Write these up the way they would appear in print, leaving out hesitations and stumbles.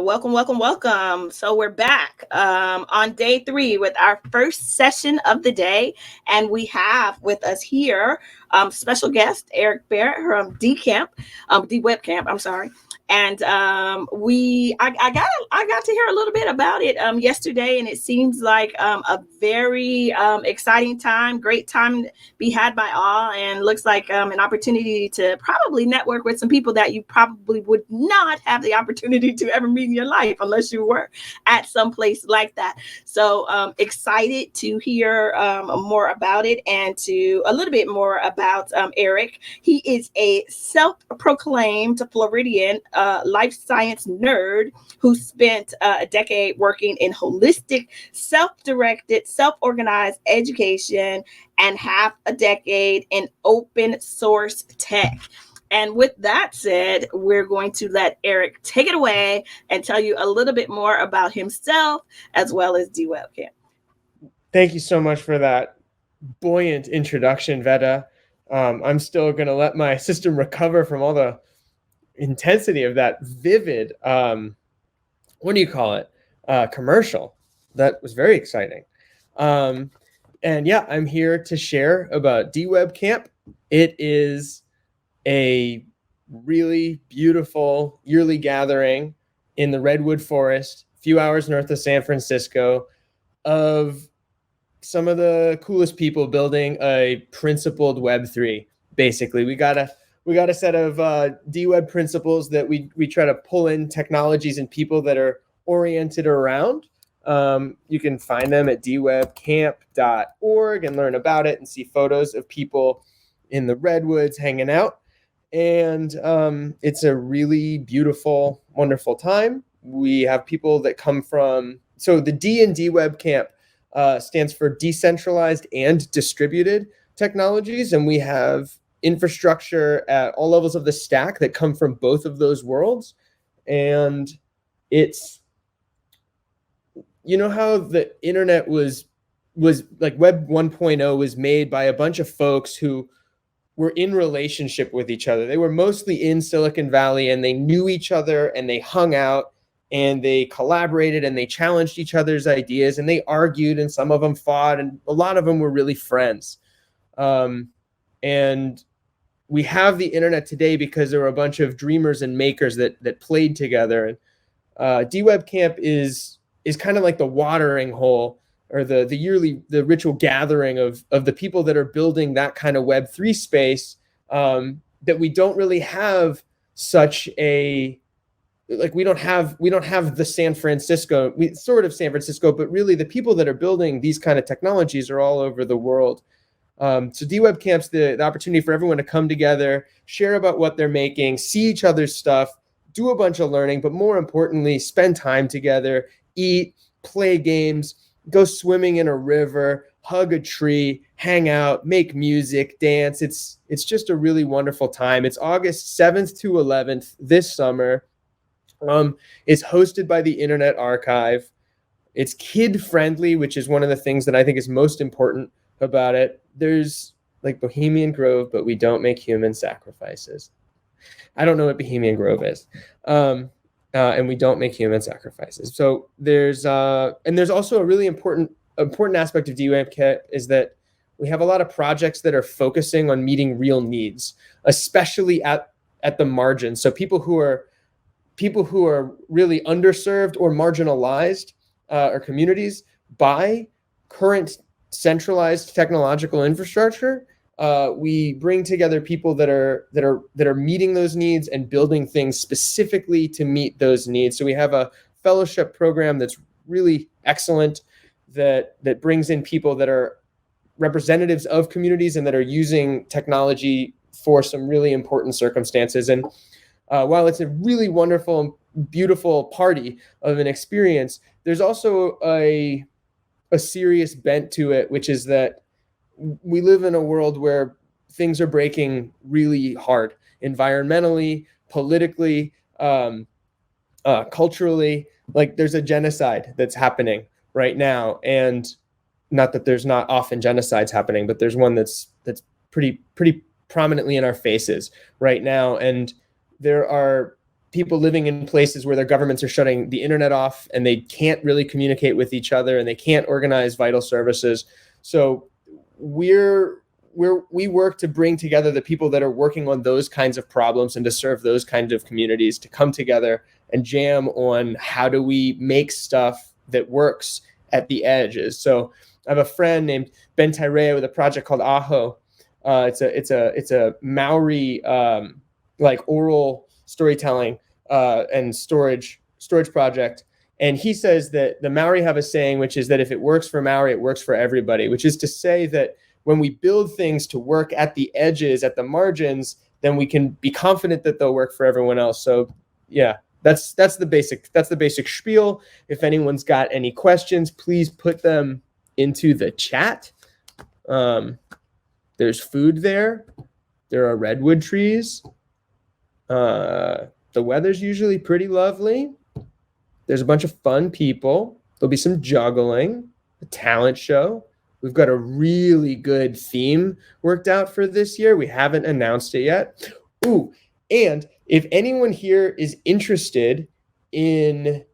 Welcome. So we're back on day 3 with our first session of the day, and we have with us here special guest Eric Barrett from Dweb Camp. I'm sorry. And I got to hear a little bit about it yesterday, and it seems like a very exciting time, great time to be had by all, and looks like an opportunity to probably network with some people that you probably would not have the opportunity to ever meet in your life unless you were at some place like that. So excited to hear more about it and to a little bit more about Eric. He is a self-proclaimed Floridian life science nerd who spent a decade working in holistic, self-directed, self-organized education and half a decade in open source tech. And with that said, we're going to let Eric take it away and tell you a little bit more about himself as well as Dweb Camp. Thank you so much for that buoyant introduction, Veda. I'm still going to let my system recover from all the intensity of that vivid, what do you call it? Commercial. That was very exciting. And yeah, I'm here to share about Dweb Camp. It is a really beautiful yearly gathering in the Redwood Forest, a few hours north of San Francisco, of some of the coolest people building a principled Web3. Basically, we got a set of Dweb principles that we try to pull in technologies and people that are oriented around. You can find them at dwebcamp.org and learn about it and see photos of people in the Redwoods hanging out. And it's a really beautiful, wonderful time. We have people that come from, so the D in Dweb Camp stands for decentralized and distributed technologies. And we have infrastructure at all levels of the stack that come from both of those worlds. And it's, you know how the internet was like Web 1.0 was made by a bunch of folks who were in relationship with each other. They were mostly in Silicon Valley and they knew each other and they hung out and they collaborated and they challenged each other's ideas and they argued and some of them fought and a lot of them were really friends. And we have the internet today because there were a bunch of dreamers and makers that played together. And Dweb Camp is kind of like the watering hole or the ritual gathering of the people that are building that kind of Web3 space, that we don't really have such a, like, we don't have the San Francisco, sort of San Francisco, but really the people that are building these kind of technologies are all over the world. So Dweb Camp's the opportunity for everyone to come together, share about what they're making, see each other's stuff, do a bunch of learning, but more importantly, spend time together, eat, play games, go swimming in a river, hug a tree, hang out, make music, dance. It's just a really wonderful time. It's August 7th to 11th this summer. It's hosted by the Internet Archive. It's kid friendly, which is one of the things that I think is most important about it. There's like Bohemian Grove, but we don't make human sacrifices. I don't know what Bohemian Grove is. And we don't make human sacrifices. So there's also a really important aspect of Dweb Camp is that we have a lot of projects that are focusing on meeting real needs, especially at the margins. So people who are really underserved or marginalized, or communities by current centralized technological infrastructure. We bring together people that are meeting those needs and building things specifically to meet those needs. So we have a fellowship program that's really excellent that brings in people that are representatives of communities and that are using technology for some really important circumstances. And while it's a really wonderful and beautiful party of an experience, there's also a serious bent to it, which is that we live in a world where things are breaking really hard, environmentally, politically, culturally. Like there's a genocide that's happening right now, and not that there's not often genocides happening, but there's one that's pretty prominently in our faces right now. And there are people living in places where their governments are shutting the internet off and they can't really communicate with each other and they can't organize vital services. So we work to bring together the people that are working on those kinds of problems and to serve those kinds of communities to come together and jam on how do we make stuff that works at the edges. So I have a friend named Ben Tyrea with a project called Aho. It's a Maori like oral storytelling and storage project. And he says that the Maori have a saying, which is that if it works for Maori, it works for everybody, which is to say that when we build things to work at the edges, at the margins, then we can be confident that they'll work for everyone else. So yeah, that's the basic spiel. If anyone's got any questions, please put them into the chat. There's food there. There are redwood trees. The weather's usually pretty lovely. There's a bunch of fun people. There'll be some juggling, a talent show. We've got a really good theme worked out for this year. We haven't announced it yet. Ooh, and if anyone here is interested in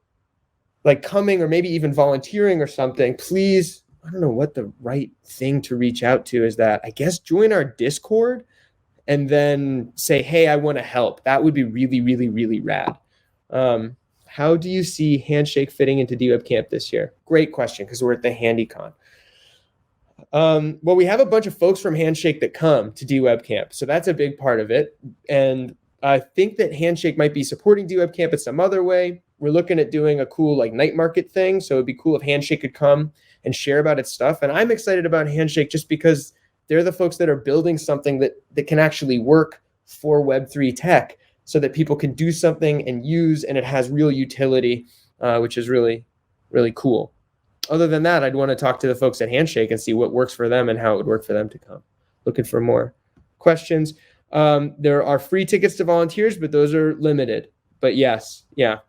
like coming or maybe even volunteering or something, please, I don't know what the right thing to reach out to is that. I guess join our Discord and then say, hey, I want to help. That would be really, really, really rad. How do you see Handshake fitting into DWeb Camp this year? Great question, because we're at the HandyCon. Well, we have a bunch of folks from Handshake that come to DWeb Camp, so that's a big part of it. And I think that Handshake might be supporting DWeb Camp in some other way. We're looking at doing a cool like night market thing, so it'd be cool if Handshake could come and share about its stuff. And I'm excited about Handshake just because they're the folks that are building something that can actually work for Web3 tech so that people can do something and use, and it has real utility, which is really, really cool. Other than that, I'd want to talk to the folks at Handshake and see what works for them and how it would work for them to come. Looking for more questions. There are free tickets to volunteers, but those are limited. But yes, yeah.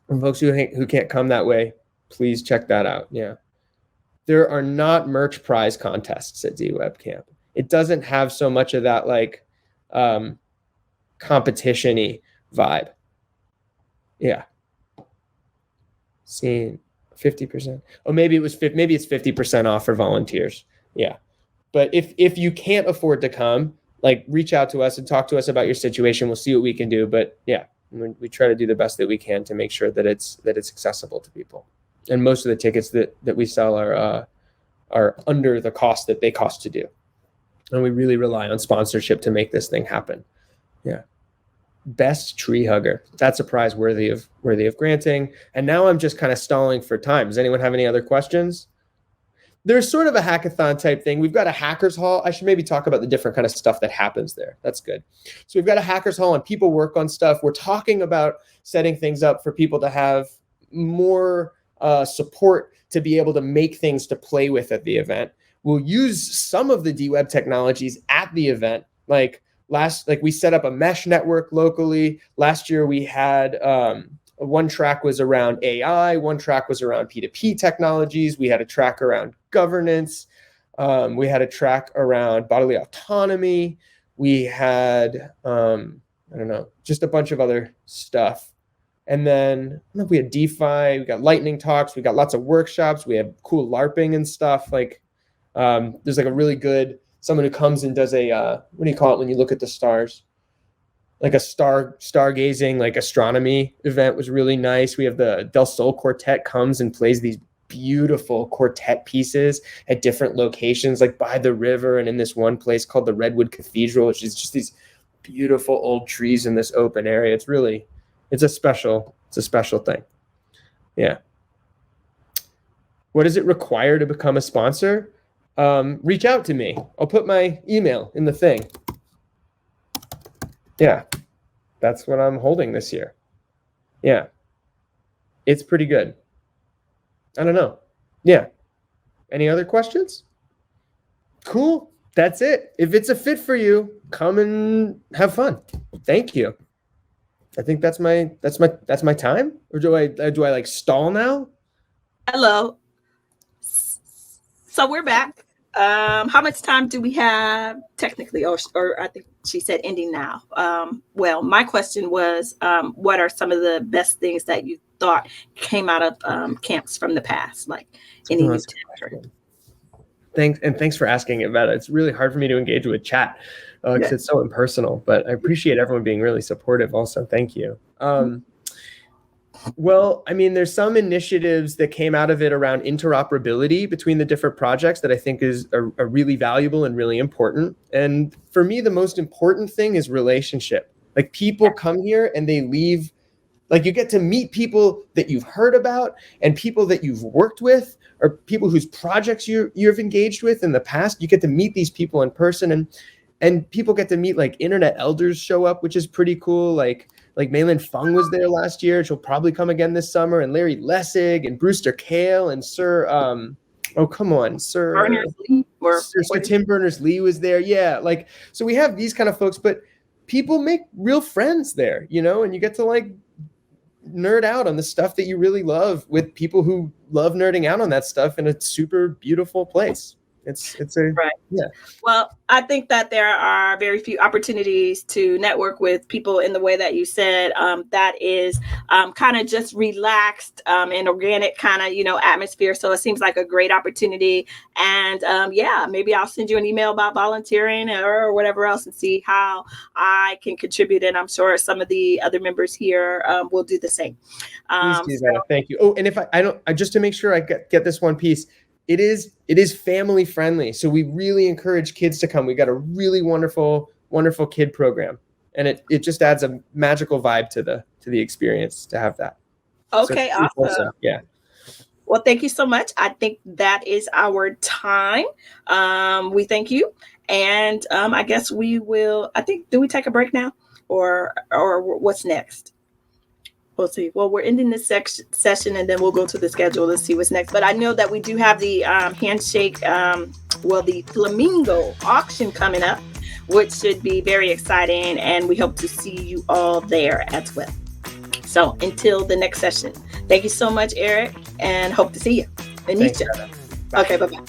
And folks who can't come that way, please check that out. Yeah. There are not merch prize contests at DWeb Camp. It doesn't have so much of that like competition-y vibe. Yeah. See, 50%. Oh, maybe it's 50% off for volunteers. Yeah. But if you can't afford to come, like reach out to us and talk to us about your situation. We'll see what we can do. But yeah, we try to do the best that we can to make sure that it's accessible to people. And most of the tickets that we sell are under the cost that they cost to do. And we really rely on sponsorship to make this thing happen. Yeah. Best tree hugger. That's a prize worthy of granting. And now I'm just kind of stalling for time. Does anyone have any other questions? There's sort of a hackathon type thing. We've got a hackers hall. I should maybe talk about the different kind of stuff that happens there. That's good. So we've got a hackers hall and people work on stuff. We're talking about setting things up for people to have more support to be able to make things to play with at the event. We'll use some of the DWeb technologies at the event. Like we set up a mesh network locally. Last year we had one track was around AI, one track was around P2P technologies. We had a track around governance. We had a track around bodily autonomy. We had, just a bunch of other stuff. And then we had DeFi, we got lightning talks, we got lots of workshops, we have cool LARPing and stuff. Like there's like a really good, someone who comes and does a, what do you call it when you look at the stars? Like a stargazing, like astronomy event was really nice. We have the Del Sol Quartet comes and plays these beautiful quartet pieces at different locations, like by the river and in this one place called the Redwood Cathedral, which is just these beautiful old trees in this open area. It's a special thing. Yeah. What does it require to become a sponsor? Reach out to me. I'll put my email in the thing. Yeah, that's what I'm holding this year. Yeah, it's pretty good. I don't know. Yeah. Any other questions? Cool. That's it. If it's a fit for you, come and have fun. Thank you. I think that's my time. Or do I like stall now? Hello. So we're back. How much time do we have technically? Or I think she said ending now. Well, my question was, what are some of the best things that you thought came out of camps from the past? Like any new tips? Thanks for asking about it. It's really hard for me to engage with chat because it's so impersonal, but I appreciate everyone being really supportive also. Thank you. Well, I mean, there's some initiatives that came out of it around interoperability between the different projects that I think are really valuable and really important. And for me, the most important thing is relationship. Like people come here and they leave, like you get to meet people that you've heard about and people that you've worked with or people whose projects you've engaged with in the past. You get to meet these people in person and people get to meet like internet elders show up, which is pretty cool. Like Maylin Fung was there last year. She'll probably come again this summer. And Larry Lessig and Brewster Kale and Sir Tim Berners-Lee was there. Yeah, like so we have these kind of folks, but people make real friends there, you know, and you get to like nerd out on the stuff that you really love with people who love nerding out on that stuff in a super beautiful place. It's right. Yeah. Well, I think that there are very few opportunities to network with people in the way that you said. That is kind of just relaxed and organic kind of, you know, atmosphere. So it seems like a great opportunity. And yeah, maybe I'll send you an email about volunteering or whatever else and see how I can contribute. And I'm sure some of the other members here will do the same. Please do that. Thank you. Oh, and if I don't, just to make sure I get this one piece. It is family friendly. So we really encourage kids to come. We got a really wonderful kid program. And it just adds a magical vibe to the experience to have that. Okay, so awesome. Yeah. Well, thank you so much. I think that is our time. We thank you. And I guess we will, do we take a break now? Or what's next? We'll see. Well, we're ending this session and then we'll go to the schedule to see what's next. But I know that we do have the Handshake, the Flamingo auction coming up, which should be very exciting. And we hope to see you all there as well. So until the next session, thank you so much, Eric, and hope to see you. Thanks, Okay, bye-bye.